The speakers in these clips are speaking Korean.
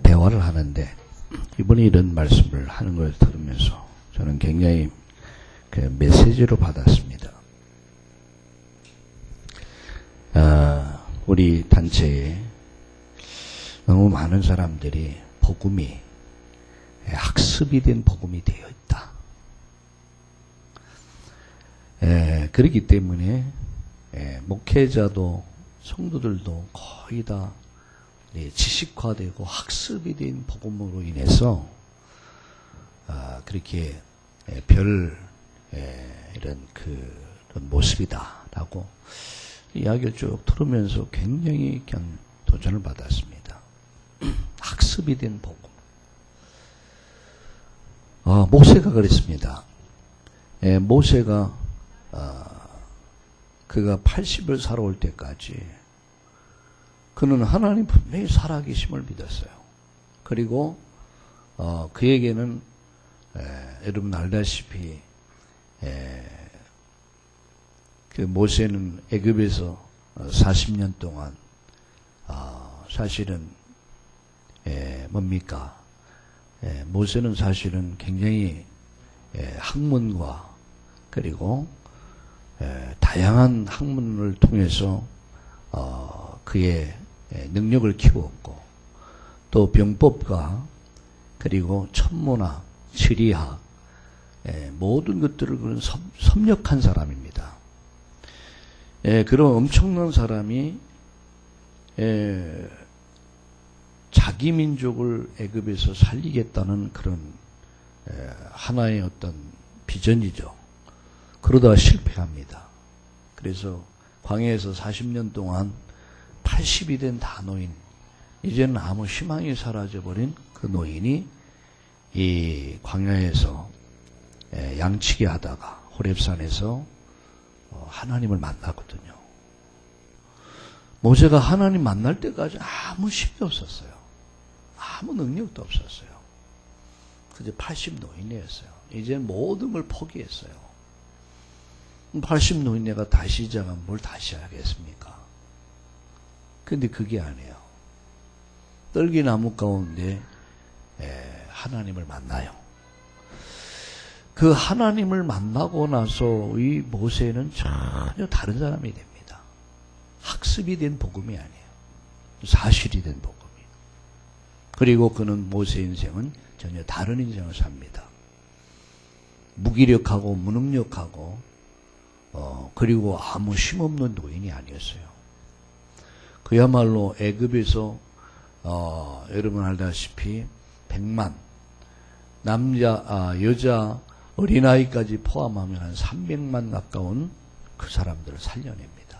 대화를 하는데 이분이 이런 말씀을 하는 걸 들으면서 저는 굉장히 그 메시지로 받았습니다. 우리 단체에 너무 많은 사람들이 복음이 학습이 된 복음이 되어 있다. 그렇기 때문에 목회자도 성도들도 거의 다 지식화되고 학습이 된 복음으로 인해서 그렇게 이런 그런 모습이다라고 이야기를 쭉 들으면서 굉장히 그냥 도전을 받았습니다. 학습이 된 복음. 모세가 그랬습니다. 모세가 그가 80을 살아올 때까지 그는 하나님 분명히 살아계심을 믿었어요. 그리고 그에게는 여러분 알다시피 그 모세는 애굽에서 40년 동안 사실은 뭡니까? 모세는 사실은 굉장히 학문과 그리고 다양한 학문을 통해서 그의 능력을 키웠고 또 병법과 그리고 천문학, 지리학 모든 것들을 그런 섭렵한 사람입니다. 그런 엄청난 사람이 자기 민족을 애굽에서 살리겠다는 그런 하나의 어떤 비전이죠. 그러다가 실패합니다. 그래서 광야에서 40년 동안 80이 된 다노인, 이제는 아무 희망이 사라져버린 그 노인이 이 광야에서 양치기 하다가 호렙산에서 하나님을 만나거든요. 모세가 하나님 만날 때까지 아무 힘도 없었어요. 아무 능력도 없었어요. 그저 80 노인이었어요. 이제 모든 걸 포기했어요. 80 노인네가 다시 시작하면 뭘 다시 하겠습니까? 근데 그게 아니에요. 떨기나무 가운데 하나님을 만나요. 그 하나님을 만나고 나서 이 모세는 전혀 다른 사람이 됩니다. 학습이 된 복음이 아니에요. 사실이 된 복음이에요. 그리고 그는 모세 인생은 전혀 다른 인생을 삽니다. 무기력하고 무능력하고 그리고 아무 힘없는 노인이 아니었어요. 그야말로 애굽에서 여러분 알다시피 100만 남자 여자 어린아이까지 포함하면 한 300만 가까운 그 사람들을 살려냅니다.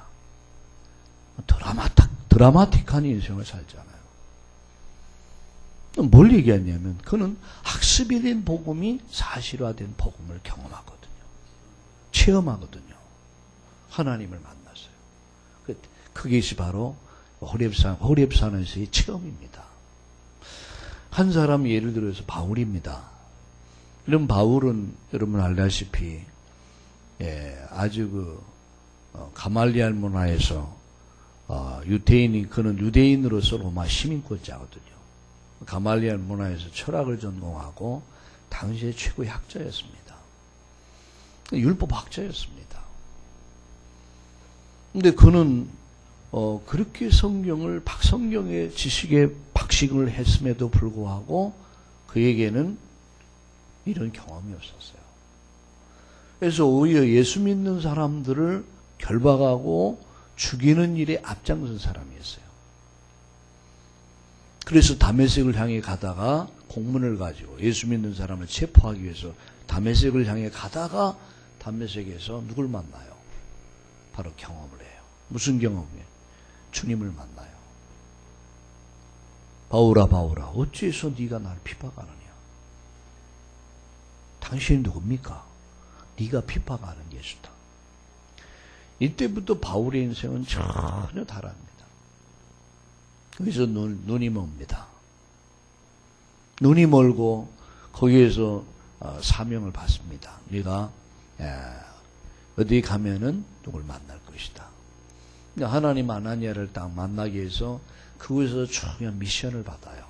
드라마틱한 인생을 살잖아요. 뭘 얘기하냐면 그는 학습이 된 복음이 사실화된 복음을 경험하거든요. 체험하거든요. 하나님을 만났어요. 그것이 바로 호렙산에서의 체험입니다. 한 사람이 예를 들어서 바울입니다. 이런 바울은 여러분 알다시피 아주 가말리알 문화에서 그는 유대인으로서 로마 시민권자거든요. 가말리알 문화에서 철학을 전공하고 당시의 최고의 학자였습니다. 율법 학자였습니다. 근데 그는 그렇게 성경의 지식에 박식을 했음에도 불구하고 그에게는 이런 경험이 없었어요. 그래서 오히려 예수 믿는 사람들을 결박하고 죽이는 일에 앞장선 사람이었어요. 그래서 다메섹을 향해 가다가 공문을 가지고 예수 믿는 사람을 체포하기 위해서 다메섹을 향해 가다가 다메섹에서 누굴 만나요? 바로 경험을 해요. 무슨 경험이에요? 주님을 만나요. 바울아 바울아 어찌해서 네가 나를 핍박하느냐? 당신이 누굽니까? 네가 핍박하는 예수다. 이때부터 바울의 인생은 전혀 다릅니다. 거기서 눈이 멉니다. 눈이 멀고 거기에서 사명을 받습니다. 네가 어디 가면은 누굴 만날 것이다. 하나님 아나니아를 딱 만나기 위해서 그곳에서 중요한 미션을 받아요.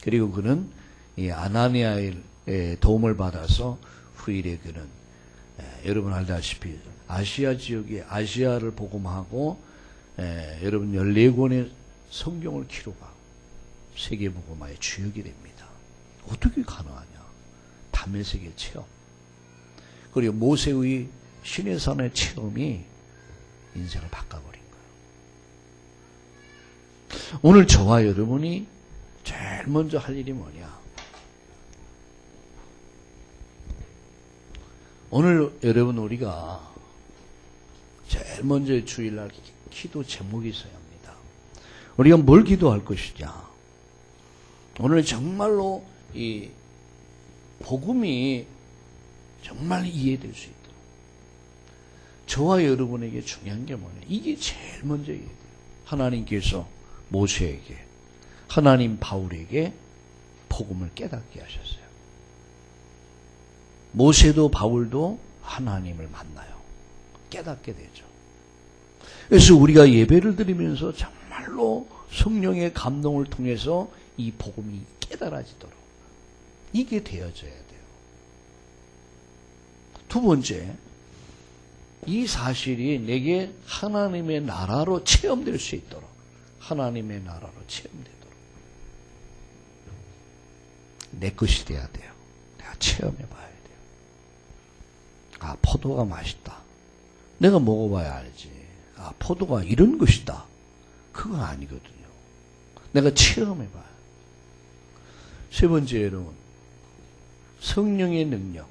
그리고 그는 이 아나니아의 도움을 받아서 후일에 그는 여러분 알다시피 아시아 지역에 아시아를 복음하고 여러분 14권의 성경을 기록하고 세계 복음화의 주역이 됩니다. 어떻게 가능하냐? 다메섹의 체험 그리고 모세의 신의 산의 체험이 인생을 바꿔버린 거예요. 오늘 저와 여러분이 제일 먼저 할 일이 뭐냐? 오늘 여러분 우리가 제일 먼저 주일날 기도 제목이 있어야 합니다. 우리가 뭘 기도할 것이냐? 오늘 정말로 이 복음이 정말 이해될 수 있도록 저와 여러분에게 중요한 게 뭐냐? 이게 제일 먼저 이해돼요. 하나님께서 모세에게 하나님 바울에게 복음을 깨닫게 하셨어요. 모세도 바울도 하나님을 만나요. 깨닫게 되죠. 그래서 우리가 예배를 드리면서 정말로 성령의 감동을 통해서 이 복음이 깨달아지도록 이게 되어져야 돼요. 두 번째, 이 사실이 내게 하나님의 나라로 체험될 수 있도록 하나님의 나라로 체험되도록 내 것이 돼야 돼요. 내가 체험해 봐야 돼요. 아, 포도가 맛있다. 내가 먹어봐야 알지. 아, 포도가 이런 것이다. 그거 아니거든요. 내가 체험해 봐요. 세 번째, 여러분, 성령의 능력.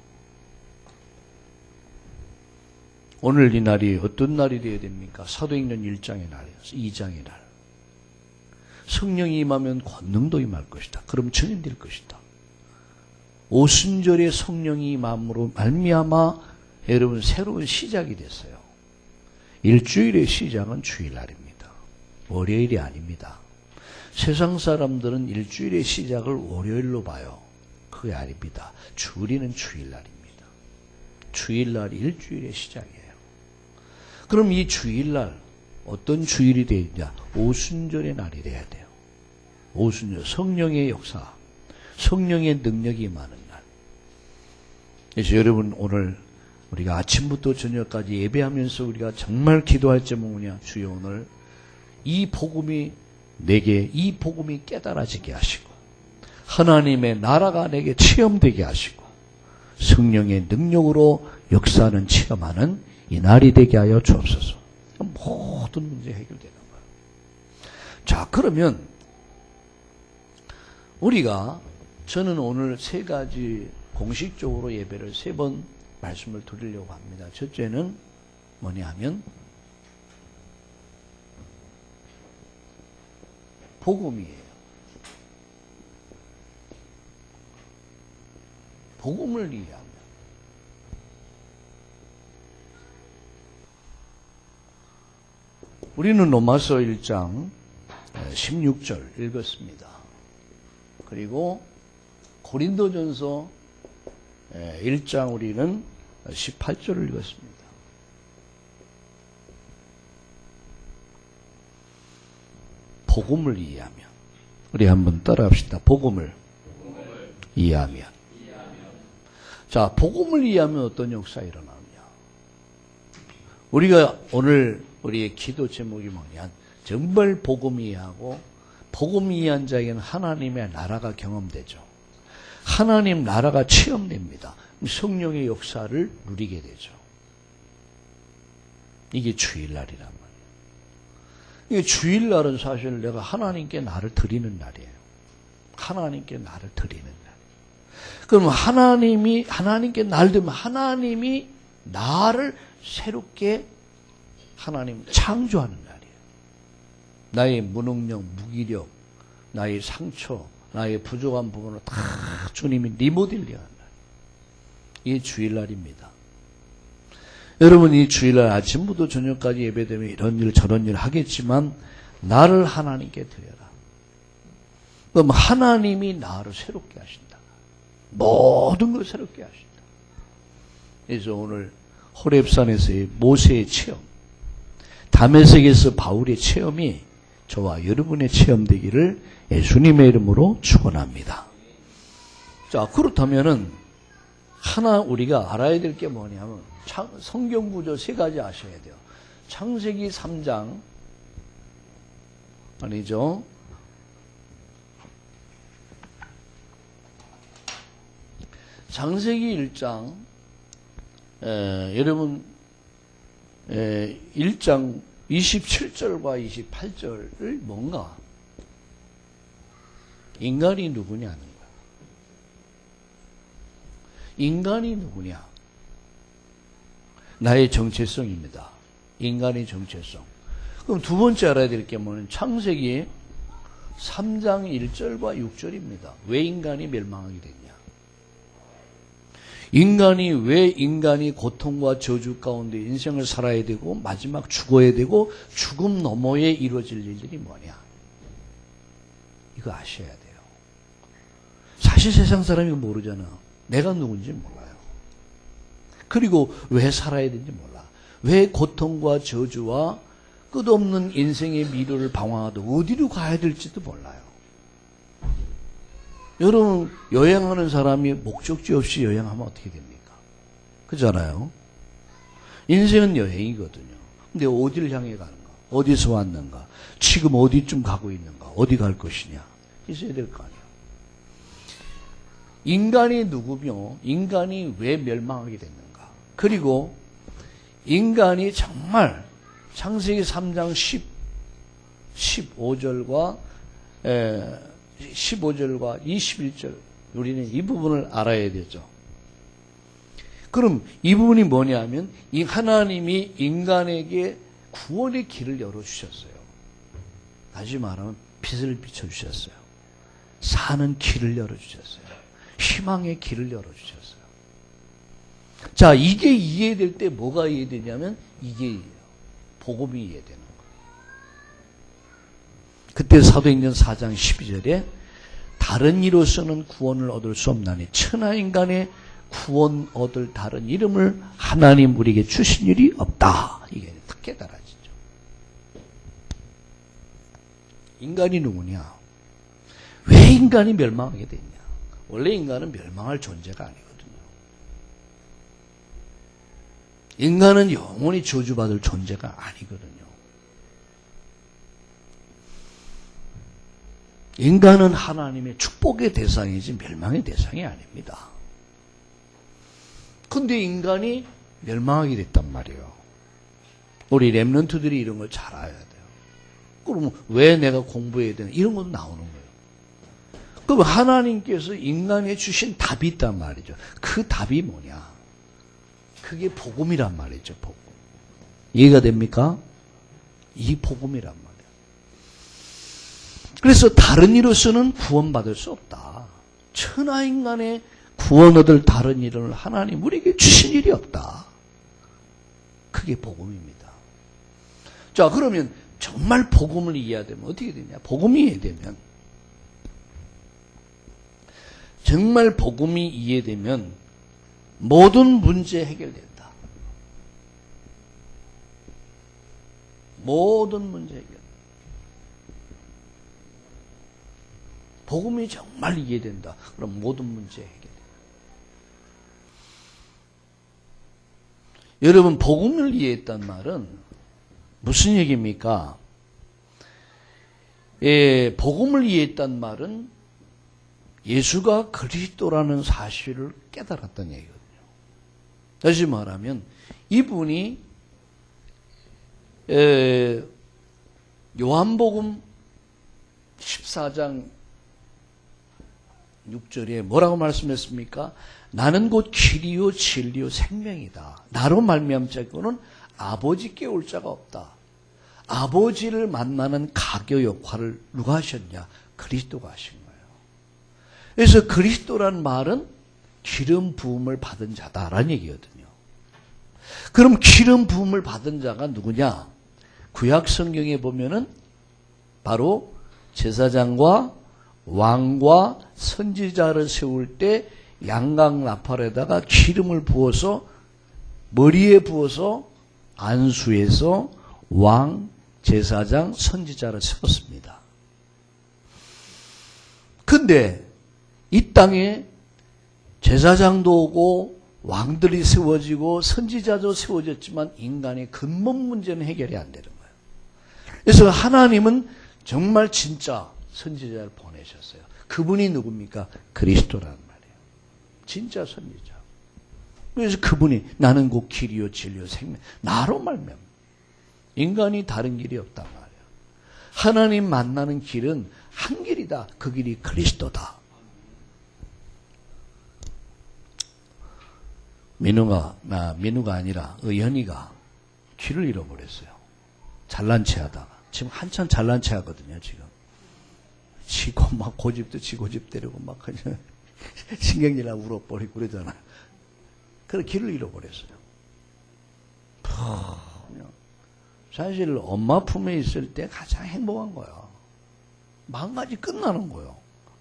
오늘 이 날이 어떤 날이 되어야 됩니까? 사도행전 1장의 날이에요. 2장의 날. 성령이 임하면 권능도 임할 것이다. 그럼 증인될 것이다. 오순절에 성령이 임함으로 말미암아 여러분 새로운 시작이 됐어요. 일주일의 시작은 주일날입니다. 월요일이 아닙니다. 세상 사람들은 일주일의 시작을 월요일로 봐요. 그게 아닙니다. 주일은 주일날입니다. 주일날이 일주일의 시작이에요. 그럼 이 주일날 어떤 주일이 되어야 되냐? 오순절의 날이 돼야 돼요. 오순절, 성령의 역사, 성령의 능력이 임하는 날. 그래서 여러분 오늘 우리가 아침부터 저녁까지 예배하면서 우리가 정말 기도할 제목은 뭐냐? 주여 오늘 이 복음이 내게 이 복음이 깨달아지게 하시고 하나님의 나라가 내게 체험되게 하시고 성령의 능력으로 역사는 체험하는 이 날이 되게 하여 주옵소서. 모든 문제 해결되는 거예요. 자, 그러면 우리가 저는 오늘 세 가지 공식적으로 예배를 3번 말씀을 드리려고 합니다. 첫째는 뭐냐 하면 복음이에요. 복음을 이해하면 우리는 로마서 1장 16절 읽었습니다. 그리고 고린도전서 1장 우리는 18절을 읽었습니다. 복음을 이해하면 우리 한번 따라합시다. 복음을 이해하면. 자, 복음을 이해하면 어떤 역사가 일어나느냐? 우리가 오늘 우리의 기도 제목이 뭐냐? 정말 복음 이해하고 복음 이해한 자에게는 하나님의 나라가 경험되죠. 하나님 나라가 체험됩니다. 성령의 역사를 누리게 되죠. 이게 주일날이란 말이에요. 이게 주일날은 사실 내가 하나님께 나를 드리는 날이에요. 하나님께 나를 드리는 날. 그럼 하나님께 나를 드리면 하나님이 나를 새롭게 하나님 창조하는 날이에요. 나의 무능력, 무기력, 나의 상처, 나의 부족한 부분을 다 주님이 리모델링하는 날. 이게 주일날입니다. 여러분 이 주일날 아침부터 저녁까지 예배되면 이런 일 저런 일 하겠지만 나를 하나님께 드려라. 그럼 하나님이 나를 새롭게 하신다. 모든 걸 새롭게 하신다. 그래서 오늘 호렙산에서의 모세의 체험, 다메섹에서 바울의 체험이 저와 여러분의 체험되기를 예수님의 이름으로 축원합니다. 자, 그렇다면은 하나 우리가 알아야 될 게 뭐냐면 성경 구조 세 가지 아셔야 돼요. 창세기 3장 아니죠. 창세기 1장 여러분 1장 27절과 28절을 뭔가 인간이 누구냐는 거야. 인간이 누구냐? 나의 정체성입니다. 인간의 정체성. 그럼 두 번째 알아야 될 게 뭐냐면 창세기 3장 1절과 6절입니다. 왜 인간이 멸망하게 됐냐? 왜 인간이 고통과 저주 가운데 인생을 살아야 되고 마지막 죽어야 되고 죽음 너머에 이루어질 일들이 뭐냐? 이거 아셔야 돼요. 사실 세상 사람이 모르잖아. 내가 누군지 몰라요. 그리고 왜 살아야 되는지 몰라. 왜 고통과 저주와 끝없는 인생의 미래를 방황하도 어디로 가야 될지도 몰라요. 여러분 여행하는 사람이 목적지 없이 여행하면 어떻게 됩니까? 그렇잖아요. 인생은 여행이거든요. 근데 어디를 향해 가는가? 어디서 왔는가? 지금 어디쯤 가고 있는가? 어디 갈 것이냐? 있어야 될 거 아니에요. 인간이 누구며 인간이 왜 멸망하게 됐는가? 그리고 인간이 정말 창세기 3장 15절과 21절 우리는 이 부분을 알아야 되죠. 그럼 이 부분이 뭐냐면 이 하나님이 인간에게 구원의 길을 열어주셨어요. 다시 말하면 빛을 비춰주셨어요. 사는 길을 열어주셨어요. 희망의 길을 열어주셨어요. 자, 이게 이해될 때 뭐가 이해되냐면 이게 복음이 이해되는 거예요. 그때 사도행전 4장 12절에 다른 이로서는 구원을 얻을 수 없나니 천하인간의 구원 얻을 다른 이름을 하나님 우리에게 주신 일이 없다. 이게 딱 깨달아지죠. 인간이 누구냐? 왜 인간이 멸망하게 됐냐? 원래 인간은 멸망할 존재가 아니거든요. 인간은 영원히 저주받을 존재가 아니거든요. 인간은 하나님의 축복의 대상이지 멸망의 대상이 아닙니다. 근데 인간이 멸망하게 됐단 말이에요. 우리 렘넌트들이 이런 걸 잘 알아야 돼요. 그러면 왜 내가 공부해야 되나? 이런 것도 나오는 거예요. 그럼 하나님께서 인간에 주신 답이 있단 말이죠. 그 답이 뭐냐? 그게 복음이란 말이죠. 복음. 이해가 됩니까? 이 복음이란 말이에요. 그래서 다른 이로서는 구원받을 수 없다. 천하인간의 구원 얻을 다른 일을 하나님 우리에게 주신 일이 없다. 그게 복음입니다. 자, 그러면 정말 복음을 이해하되면 어떻게 되냐? 복음이 이해되면 정말 복음이 이해되면 모든 문제 해결된다. 모든 문제 해결. 복음이 정말 이해된다. 그럼 모든 문제 해결된다. 여러분, 복음을 이해했단 말은 무슨 얘기입니까? 복음을 이해했단 말은 예수가 그리스도라는 사실을 깨달았다는 얘기거든요. 다시 말하면 이분이 요한복음 14장 6절에 뭐라고 말씀했습니까? 나는 곧 길이요 진리요 생명이다. 나로 말미암은 자는 아버지께 올 자가 없다. 아버지를 만나는 가교 역할을 누가 하셨냐? 그리스도가 하신 거예요. 그래서 그리스도란 말은 기름 부음을 받은 자다라는 얘기거든요. 그럼 기름 부음을 받은 자가 누구냐? 구약 성경에 보면은 바로 제사장과 왕과 선지자를 세울 때 양각 나팔에다가 기름을 부어서 머리에 부어서 안수해서 왕, 제사장, 선지자를 세웠습니다. 근데 이 땅에 제사장도 오고 왕들이 세워지고 선지자도 세워졌지만 인간의 근본 문제는 해결이 안 되는 거예요. 그래서 하나님은 정말 진짜 선지자를 보내셨어요. 그분이 누굽니까? 그리스도라는 말이에요. 진짜 선지자. 그래서 그분이 나는 곧 길이요 진리요 생명, 나로 말미암아 인간이 다른 길이 없단 말이에요. 하나님 만나는 길은 한 길이다. 그 길이 그리스도다. 민우가 아니라 의현이가 길을 잃어버렸어요. 잘난 체 하다가. 지금 한참 잘난 체 하거든요, 지금. 치고 막 고집도 치고 고집 때리고 막 그냥 신경질나 울어버리고 그러잖아요. 그래서 길을 잃어버렸어요. 사실 엄마 품에 있을 때 가장 행복한 거야. 마음까지 끝나는 거예요.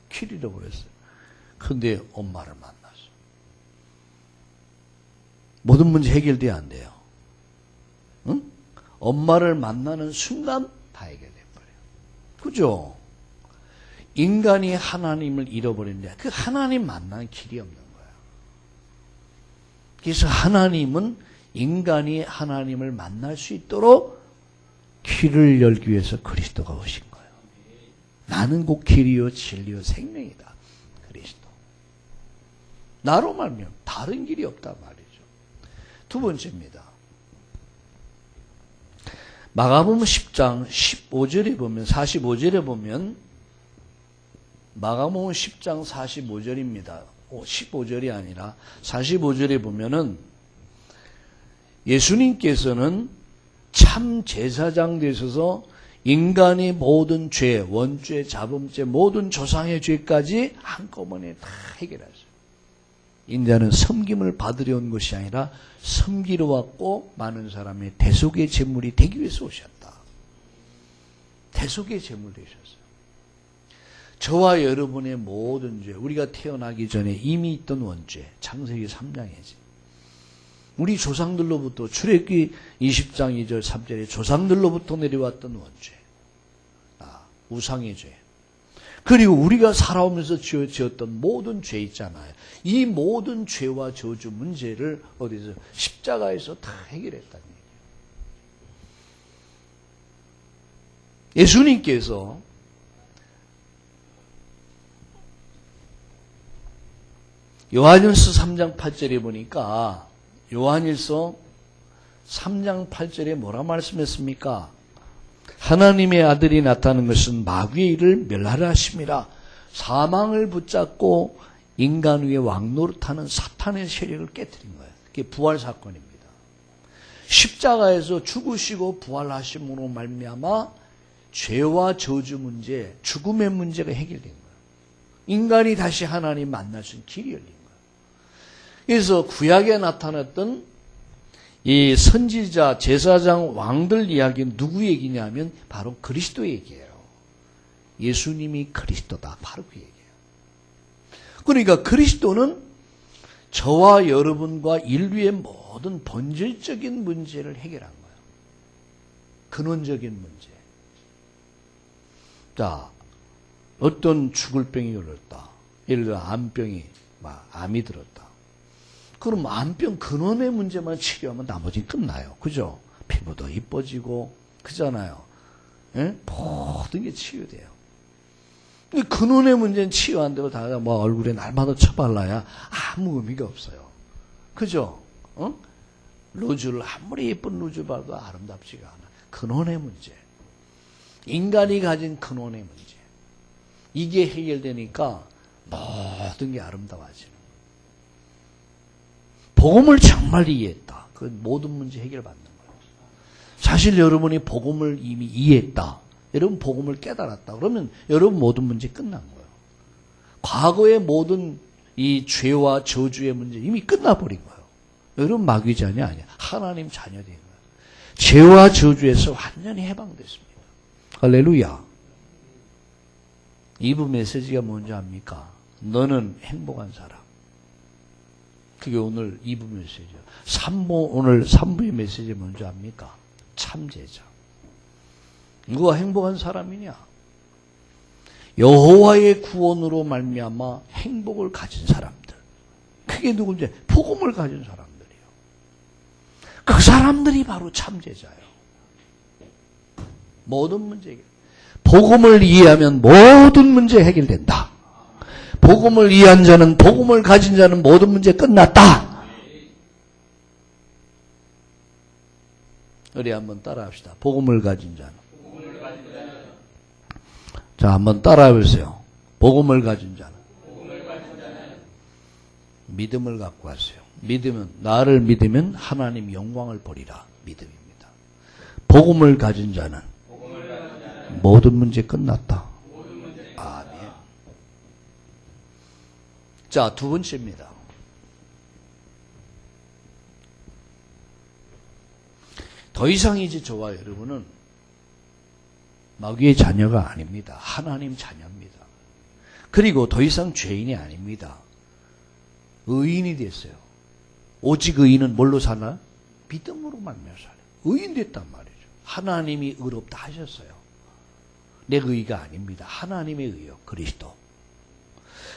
길 잃어버렸어요. 근데 엄마를 만났어. 모든 문제 해결돼야 안 돼요. 응? 엄마를 만나는 순간 다 해결돼버려요. 그죠? 인간이 하나님을 잃어버렸는데 그 하나님 만나는 길이 없는 거야. 그래서 하나님은 인간이 하나님을 만날 수 있도록 길을 열기 위해서 그리스도가 오신 거예요. 나는 곧 길이요 진리요 생명이다. 그리스도. 나로 말면 다른 길이 없단 말이죠. 두 번째입니다. 마가복음 10장 15절에 보면 45절에 보면 마가복음 10장 45절입니다. 15절이 아니라 45절에 보면은 예수님께서는 참 제사장 되셔서 인간의 모든 죄, 원죄, 자범죄, 모든 조상의 죄까지 한꺼번에 다 해결하셨어요. 인자는 섬김을 받으려 온 것이 아니라 섬기러 왔고 많은 사람의 대속의 제물이 되기 위해서 오셨다. 대속의 제물 되셨어요. 저와 여러분의 모든 죄, 우리가 태어나기 전에 이미 있던 원죄, 창세기 3장이지. 우리 조상들로부터 출애굽기 20장 2절 3절에 조상들로부터 내려왔던 원죄, 우상의 죄, 그리고 우리가 살아오면서 지었던 모든 죄 있잖아요. 이 모든 죄와 저주 문제를 어디서 십자가에서 다 해결했다는 얘기예요. 예수님께서 요한일서 3장 8절에 보니까 요한일서 3장 8절에 뭐라 말씀했습니까? 하나님의 아들이 나타나는 것은 마귀의 일을 멸하려 하심이라. 사망을 붙잡고 인간 위에 왕노릇하는 사탄의 세력을 깨뜨린 거예요. 그게 부활 사건입니다. 십자가에서 죽으시고 부활하심으로 말미암아 죄와 저주 문제, 죽음의 문제가 해결된 거예요. 인간이 다시 하나님 만날 수 있는 길이 열린 거예요. 그래서 구약에 나타났던 이 선지자, 제사장, 왕들 이야기는 누구 얘기냐면 바로 그리스도 얘기예요. 예수님이 그리스도다. 바로 그 얘기예요. 그러니까 그리스도는 저와 여러분과 인류의 모든 본질적인 문제를 해결한 거예요. 근원적인 문제. 자, 어떤 죽을 병이 걸렸다. 예를 들어 암병이 암이 들었다. 그럼 암병 근원의 문제만 치료하면 나머지는 끝나요. 그죠? 피부도 이뻐지고 그잖아요. 예? 모든 게 치유돼요. 근원의 문제는 치유 안 되고 다 얼굴에 날마다 쳐발라야 아무 의미가 없어요. 그죠? 루즈를 아무리 예쁜 루즈 바르도 아름답지가 않아. 근원의 문제. 인간이 가진 근원의 문제. 이게 해결되니까 모든 게 아름다워지는. 복음을 정말 이해했다. 그 모든 문제 해결받는 거예요. 사실 여러분이 복음을 이미 이해했다. 여러분 복음을 깨달았다. 그러면 여러분 모든 문제 끝난 거예요. 과거의 모든 이 죄와 저주의 문제 이미 끝나버린 거예요. 여러분 마귀 자녀 아니야. 하나님 자녀 된 거예요. 죄와 저주에서 완전히 해방됐습니다. 할렐루야. 2부 메시지가 뭔지 압니까? 너는 행복한 사람. 그게 오늘 2부 메시지예요. 3부, 오늘 3부의 메시지 뭔지 압니까? 참제자. 누가 행복한 사람이냐? 여호와의 구원으로 말미암아 행복을 가진 사람들. 그게 누군지 복음을 가진 사람들이에요. 그 사람들이 바로 참제자예요. 모든 문제 해결. 복음을 이해하면 모든 문제 해결된다. 복음을 이해한 자는, 복음을 가진 자는 모든 문제 끝났다. 우리 한번 따라합시다. 복음을 가진 자는. 자, 한번 따라해보세요. 복음을 가진 자는. 믿음을 갖고 하세요. 믿으면, 나를 믿으면 하나님 영광을 보리라. 믿음입니다. 복음을 가진 자는 모든 문제 끝났다. 아멘. 자, 두 번째입니다. 더 이상 이제 저와 여러분은 마귀의 자녀가 아닙니다. 하나님 자녀입니다. 그리고 더 이상 죄인이 아닙니다. 의인이 됐어요. 오직 의인은 뭘로 사나? 믿음으로 말미암아 살아요. 의인 됐단 말이죠. 하나님이 의롭다 하셨어요. 내 의가 아닙니다. 하나님의 의요. 그리스도.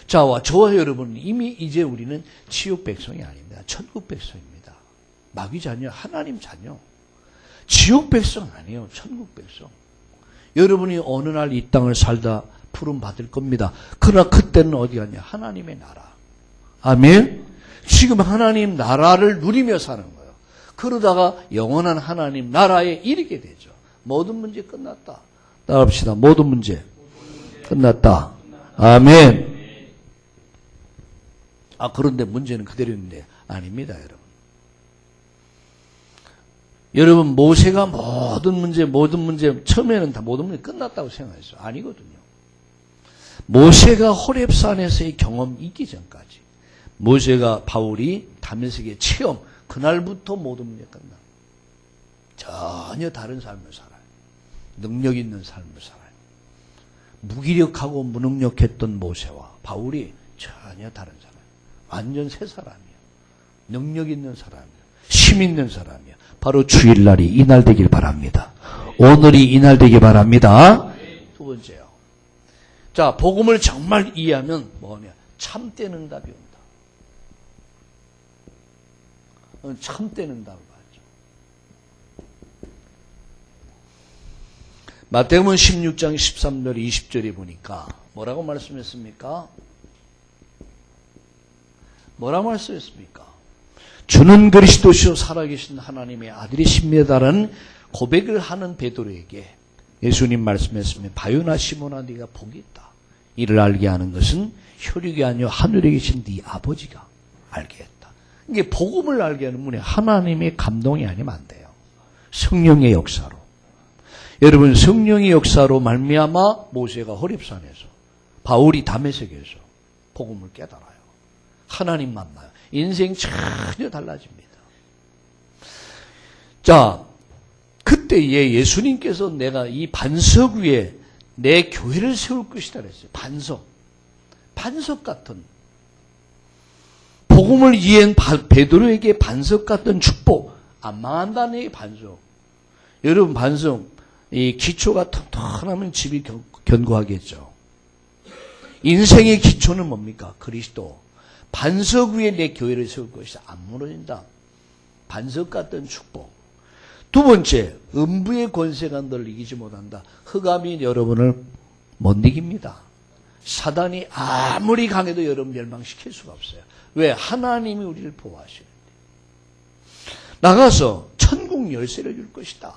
저와 여러분 이미 이제 우리는 지옥 백성이 아닙니다. 천국 백성입니다. 마귀 자녀, 하나님 자녀. 지옥 백성 아니에요. 천국 백성. 여러분이 어느 날 이 땅을 살다 부름 받을 겁니다. 그러나 그때는 어디 갔냐? 하나님의 나라. 아멘. 지금 하나님 나라를 누리며 사는 거예요. 그러다가 영원한 하나님 나라에 이르게 되죠. 모든 문제 끝났다. 따라합시다. 모든 문제 끝났다. 아멘. 그런데 문제는 그대로 있는데 아닙니다, 여러분. 여러분, 모세가 모든 문제 처음에는 다 모든 문제 끝났다고 생각했어요. 아니거든요. 모세가 호렙산에서의 경험이 있기 전까지, 모세가 바울이 다메섹의 체험, 그날부터 모든 문제 끝나. 전혀 다른 삶을 살아요. 능력 있는 삶을 살아요. 무기력하고 무능력했던 모세와 바울이 전혀 다른 사람. 완전 새 사람이에요. 능력 있는 사람이에요. 힘 있는 사람이에요. 바로 주일날이 이날 되길 바랍니다. 오늘이 이날 되길 바랍니다. 두 번째요. 자, 복음을 정말 이해하면 뭐냐? 참된 응답이 온다. 참된 응답을 받죠. 마태복음 16장 13절 20절에 보니까 뭐라고 말씀했습니까? 뭐라고 말씀했습니까? 주는 그리스도시요 살아계신 하나님의 아들이십니다라는 고백을 하는 베드로에게 예수님 말씀했으면 바요나 시몬아 네가 복이 있다. 이를 알게 하는 것은 혈육이 아니요 하늘에 계신 네 아버지가 알게 했다. 이게 복음을 알게 하는 분이 하나님의 감동이 아니면 안 돼요. 성령의 역사로. 여러분, 성령의 역사로 말미암아 모세가 호렙산에서, 바울이 다메섹에서 복음을 깨달아요. 하나님 만나요. 인생 전혀 달라집니다. 자, 그때에 예수님께서 내가 이 반석 위에 내 교회를 세울 것이다 그랬어요. 반석 같은, 복음을 이해한 베드로에게 반석 같은 축복, 안 망한다는 얘기. 반석. 여러분, 반석, 이 기초가 튼튼하면 집이 견고하겠죠. 인생의 기초는 뭡니까? 그리스도. 반석 위에 내 교회를 세울 것이다. 안 무너진다. 반석 같은 축복. 두 번째, 음부의 권세가 널 이기지 못한다. 흑암이 여러분을 못 이깁니다. 사단이 아무리 강해도 여러분 멸망시킬 수가 없어요. 왜? 하나님이 우리를 보호하시는데. 나가서 천국 열쇠를 줄 것이다.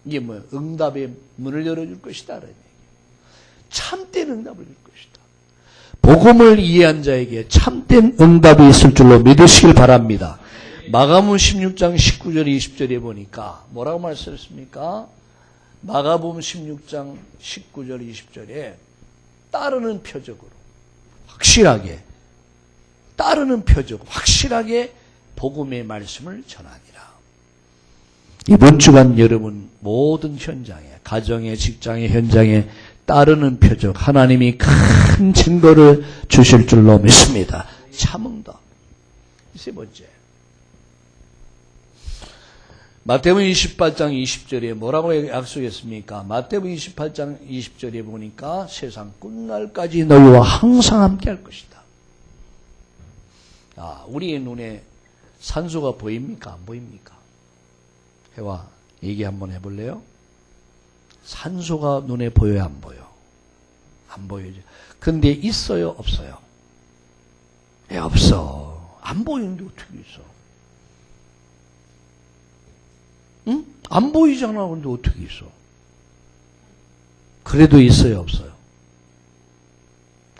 이게 뭐예요? 응답의 문을 열어줄 것이다. 참된 응답을 줄 것이다. 복음을 이해한 자에게 참된 응답이 있을 줄로 믿으시길 바랍니다. 마가복음 16장 19절 20절에 보니까 뭐라고 말씀했습니까? 마가복음 16장 19절 20절에 따르는 표적으로 확실하게 복음의 말씀을 전하니라. 이번 주간 여러분 모든 현장에, 가정에, 직장에, 현장에 따르는 표적, 하나님이 큰 증거를 주실 줄로 믿습니다. 참응답. 세 번째, 마태복음 28장 20절에 뭐라고 약속했습니까? 마태복음 28장 20절에 보니까 세상 끝날까지 너희와 항상 함께 할 것이다. 우리의 눈에 산소가 보입니까? 안 보입니까? 해와 얘기 한번 해볼래요? 산소가 눈에 보여요? 안 보여? 안 보여요. 근데 있어요? 없어요? 없어. 안 보이는데 어떻게 있어? 응? 안 보이잖아. 근데 어떻게 있어? 그래도 있어요? 없어요?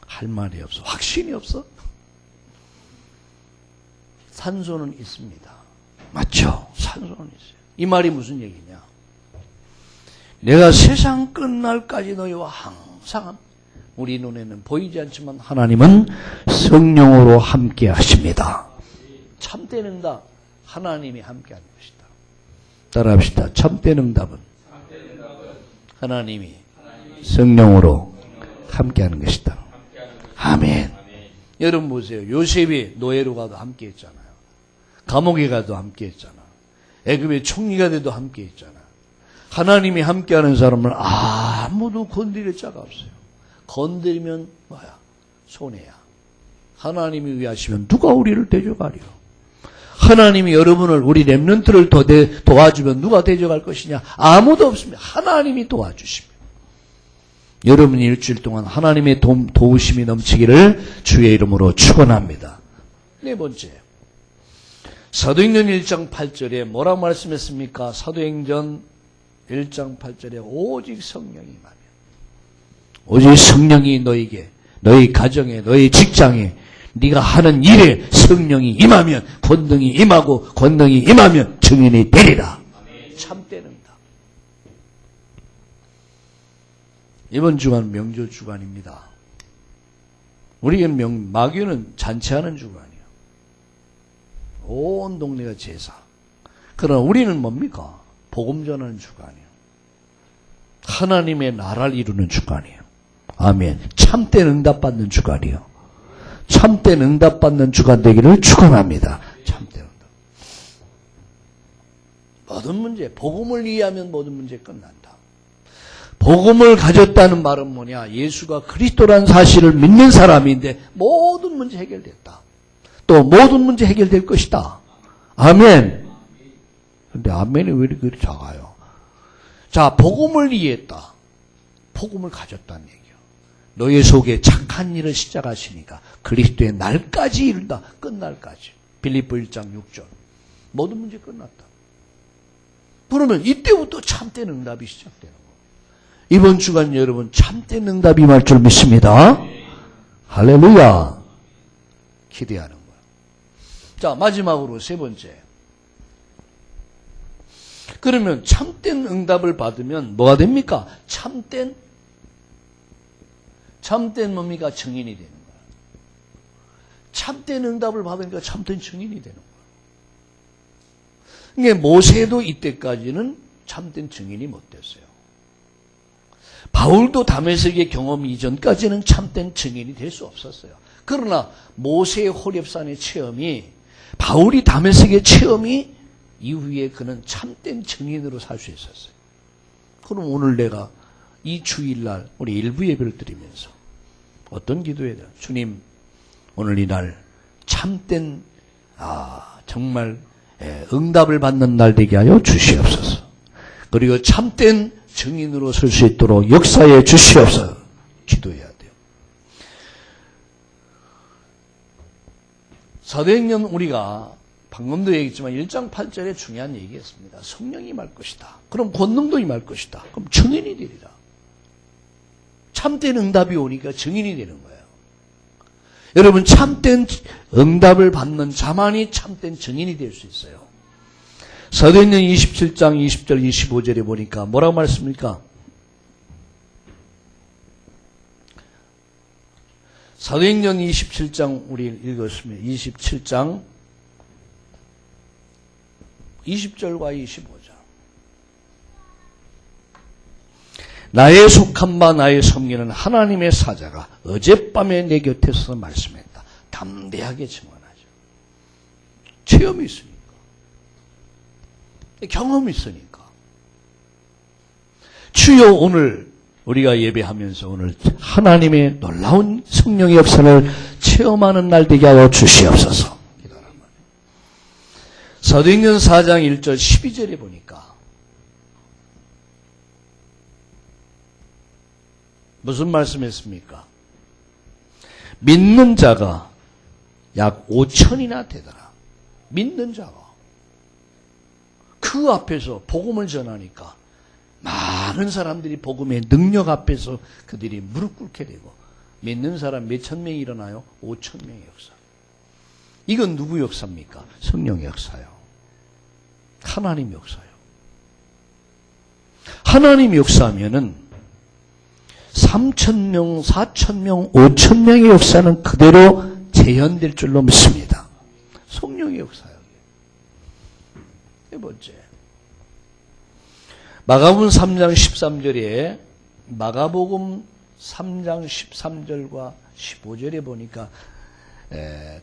할 말이 없어. 확신이 없어? 산소는 있습니다. 맞죠? 산소는 있어요. 이 말이 무슨 얘기냐? 내가 세상 끝날까지 너희와 항상, 우리 눈에는 보이지 않지만 하나님은 성령으로 함께 하십니다. 참된 응답, 하나님이 함께 하는 것이다. 따라합시다. 참된 응답은 하나님이 성령으로 함께 하는 것이다. 아멘. 여러분 보세요. 요셉이 노예로 가도 함께 했잖아요. 감옥에 가도 함께 했잖아. 애굽의 총리가 돼도 함께 했잖아. 하나님이 함께하는 사람은 아무도 건드릴 자가 없어요. 건드리면 뭐야? 손해야. 하나님이 위하시면 누가 우리를 대적하리요? 하나님이 여러분을, 우리 렘넌트를 도와주면 누가 대적할 것이냐? 아무도 없습니다. 하나님이 도와주십니다. 여러분이 일주일 동안 하나님의 도우심이 넘치기를 주의 이름으로 축원합니다. 네 번째, 사도행전 1장 8절에 뭐라고 말씀했습니까? 사도행전 1장 8절에 오직 성령이 임하면, 오직 성령이 너에게, 너희 가정에, 너희 직장에, 네가 하는 일에 성령이 임하면, 권능이 임하고 권능이 임하면 증인이 되리라. 참된 응답. 이번 주간 명절 주간입니다. 우리는 마귀는 잔치하는 주간이에요. 온 동네가 제사. 그러나 우리는 뭡니까? 복음 전하는 주간이에요. 하나님의 나라를 이루는 주간이에요. 아멘. 참된 응답받는 주간이에요. 참된 응답받는 주간 되기를 축원합니다. 참된 응답. 모든 문제, 복음을 이해하면 모든 문제 끝난다. 복음을 가졌다는 말은 뭐냐? 예수가 그리스도라는 사실을 믿는 사람인데 모든 문제 해결됐다. 또 모든 문제 해결될 것이다. 아멘. 근데 아멘이 왜 이렇게 작아요? 자, 복음을 이해했다. 복음을 가졌다는 얘기예요. 너희 속에 착한 일을 시작하시니까 그리스도의 날까지 이룬다. 끝날까지. 빌립보 1장 6절. 모든 문제 끝났다. 그러면 이때부터 참된 응답이 시작되는 거예요. 이번 주간 여러분 참된 응답이 임할 줄 믿습니다. 할렐루야. 기대하는 거예요. 자, 마지막으로 세 번째. 그러면 참된 응답을 받으면 뭐가 됩니까? 참된 뭡니까? 증인이 되는 거예요. 참된 응답을 받으니까 참된 증인이 되는 거예요. 그러니까 모세도 이때까지는 참된 증인이 못 됐어요. 바울도 다메섹의 경험 이전까지는 참된 증인이 될 수 없었어요. 그러나 모세의 호렙산의 체험이, 바울이 다메섹의 체험이 이후에 그는 참된 증인으로 살 수 있었어요. 그럼 오늘 내가 이 주일날 우리 일부 예배를 드리면서 어떤 기도해야 돼요? 주님, 오늘 이날 참된 정말 응답을 받는 날 되게 하여 주시옵소서. 그리고 참된 증인으로 설 수 있도록 역사해 주시옵소서. 기도해야 돼요. 사도행전 우리가 방금도 얘기했지만 1장 8절에 중요한 얘기였습니다. 성령이 임할 것이다. 그럼 권능도 임할 것이다. 그럼 증인이 되리라. 참된 응답이 오니까 증인이 되는 거예요. 여러분, 참된 응답을 받는 자만이 참된 증인이 될 수 있어요. 사도행전 27장 20절 25절에 보니까 뭐라고 말씀입니까? 사도행전 27장 우리 읽었습니다. 27장 20절과 25절. 나의 속한 바 나의 섬기는 하나님의 사자가 어젯밤에 내 곁에서 말씀했다. 담대하게 증언하죠. 체험이 있으니까. 경험이 있으니까. 주여, 오늘 우리가 예배하면서 오늘 하나님의 놀라운 성령의 역사를 체험하는 날 되게 하여 주시옵소서. 사도행전 4장 1절 12절에 보니까 무슨 말씀했습니까? 믿는 자가 약 5천이나 되더라. 믿는 자가. 그 앞에서 복음을 전하니까 많은 사람들이 복음의 능력 앞에서 그들이 무릎 꿇게 되고, 믿는 사람 몇천 명이 일어나요? 5천 명의 역사. 이건 누구 역사입니까? 성령의 역사요. 하나님 역사요. 하나님 역사하면은 3,000명, 4,000명, 5,000명의 역사는 그대로 재현될 줄로 믿습니다. 성령의 역사요. 네 번째. 마가복음 3장 13절에 마가복음 3장 13절과 15절에 보니까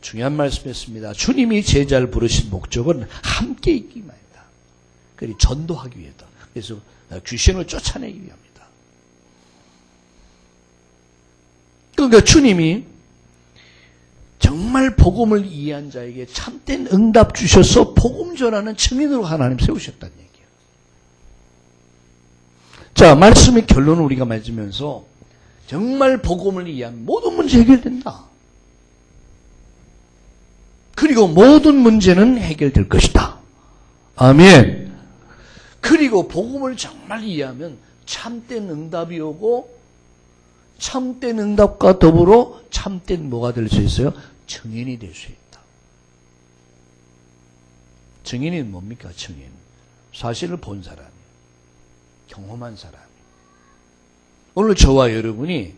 중요한 말씀이었습니다. 주님이 제자를 부르신 목적은 함께 있기 위함이다. 그리고 전도하기 위해다. 그래서 귀신을 쫓아내기 위함이다. 그러니까 주님이 정말 복음을 이해한 자에게 참된 응답 주셔서 복음 전하는 증인으로 하나님 세우셨다는 얘기예요. 자, 말씀의 결론을 우리가 맺으면서 정말 복음을 이해하면 모든 문제 해결된다. 그리고 모든 문제는 해결될 것이다. 아멘. 그리고 복음을 정말 이해하면 참된 응답이 오고, 참된 응답과 더불어 참된 뭐가 될 수 있어요? 증인이 될 수 있다. 증인이 뭡니까? 증인. 사실을 본 사람이, 경험한 사람이. 오늘 저와 여러분이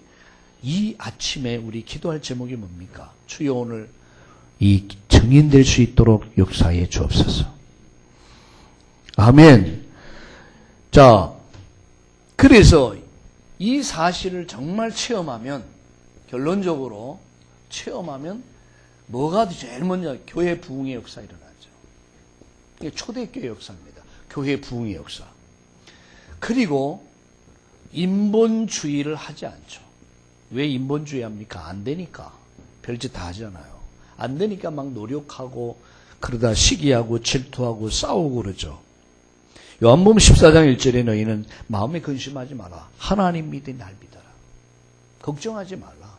이 아침에 우리 기도할 제목이 뭡니까? 주여, 오늘 이 증인 될 수 있도록 역사해 주옵소서. 아멘. 자, 그래서 이 사실을 정말 체험하면, 결론적으로 체험하면 뭐가 제일 먼저? 교회 부흥의 역사 일어나죠. 이게 초대교회 역사입니다. 교회 부흥의 역사. 그리고 인본주의를 하지 않죠. 왜 인본주의 합니까? 안 되니까. 별짓 다 하잖아요. 안 되니까 막 노력하고 그러다 시기하고 질투하고 싸우고 그러죠. 요한복음 14장 1절에 너희는 마음에 근심하지 마라. 하나님 믿으니 날 믿어라. 걱정하지 말라.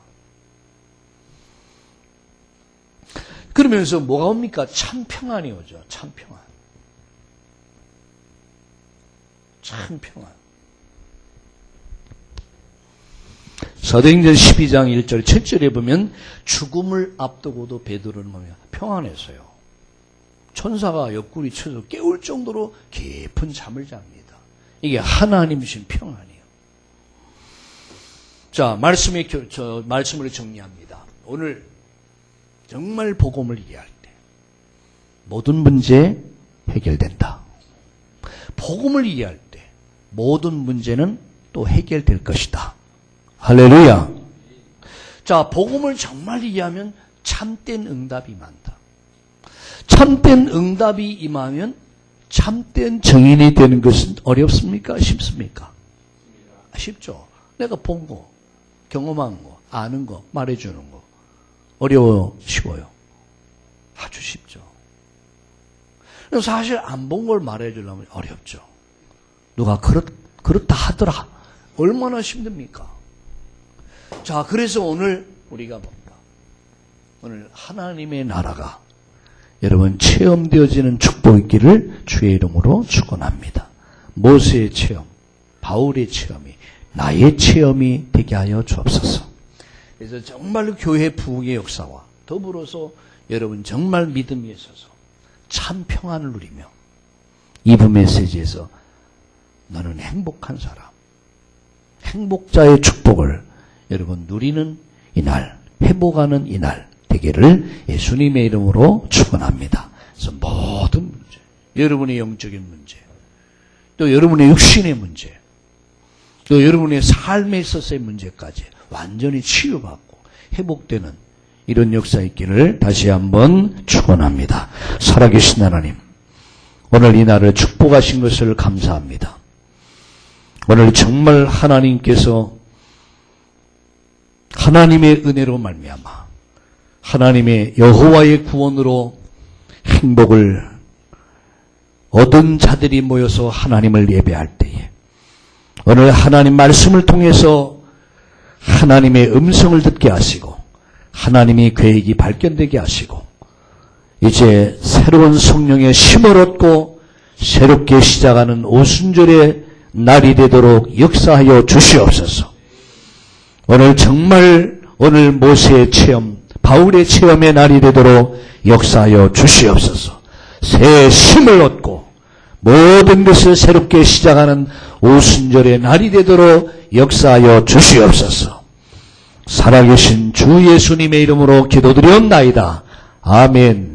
그러면서 뭐가 옵니까? 참 평안이 오죠. 참 평안. 참 평안. 사도행전 12장 1절, 7절에 보면 죽음을 앞두고도 베드로는 뭐냐? 평안했어요. 천사가 옆구리 쳐서 깨울 정도로 깊은 잠을 잡니다. 이게 하나님 주신 평안이에요. 자, 말씀을 정리합니다. 오늘 정말 복음을 이해할 때 모든 문제 해결된다. 복음을 이해할 때 모든 문제는 또 해결될 것이다. 할렐루야. 자, 복음을 정말 이해하면 참된 응답이 많다. 참된 응답이 임하면 참된 증인이 되는 것은 어렵습니까? 쉽습니까? 쉽죠. 내가 본 거, 경험한 거, 아는 거, 말해주는 거. 어려워요? 쉬워요? 아주 쉽죠. 사실 안 본 걸 말해주려면 어렵죠. 누가 그렇다 하더라. 얼마나 힘듭니까? 자, 그래서 오늘 우리가 뭡니까? 오늘 하나님의 나라가 여러분 체험되어지는 축복이기를 주의 이름으로 축원합니다. 모세의 체험, 바울의 체험이 나의 체험이 되게 하여 주옵소서. 그래서 정말 교회 부흥의 역사와 더불어서 여러분 정말 믿음에 있어서 참 평안을 누리며 이브 메시지에서 너는 행복한 사람, 행복자의 축복을 여러분 누리는 이날, 회복하는 이날 되기를 예수님의 이름으로 축원합니다. 그래서 모든 문제, 여러분의 영적인 문제, 또 여러분의 육신의 문제, 또 여러분의 삶에 있어서의 문제까지 완전히 치유받고 회복되는 이런 역사 있기를 다시 한번 축원합니다. 살아계신 하나님, 오늘 이 날을 축복하신 것을 감사합니다. 오늘 정말 하나님께서 하나님의 은혜로 말미암아 하나님의 여호와의 구원으로 행복을 얻은 자들이 모여서 하나님을 예배할 때에 오늘 하나님 말씀을 통해서 하나님의 음성을 듣게 하시고 하나님의 계획이 발견되게 하시고 이제 새로운 성령의 힘을 얻고 새롭게 시작하는 오순절의 날이 되도록 역사하여 주시옵소서. 오늘 정말 오늘 모세의 체험, 바울의 체험의 날이 되도록 역사하여 주시옵소서. 새 힘을 얻고 모든 것을 새롭게 시작하는 오순절의 날이 되도록 역사하여 주시옵소서. 살아계신 주 예수님의 이름으로 기도드렸나이다. 아멘.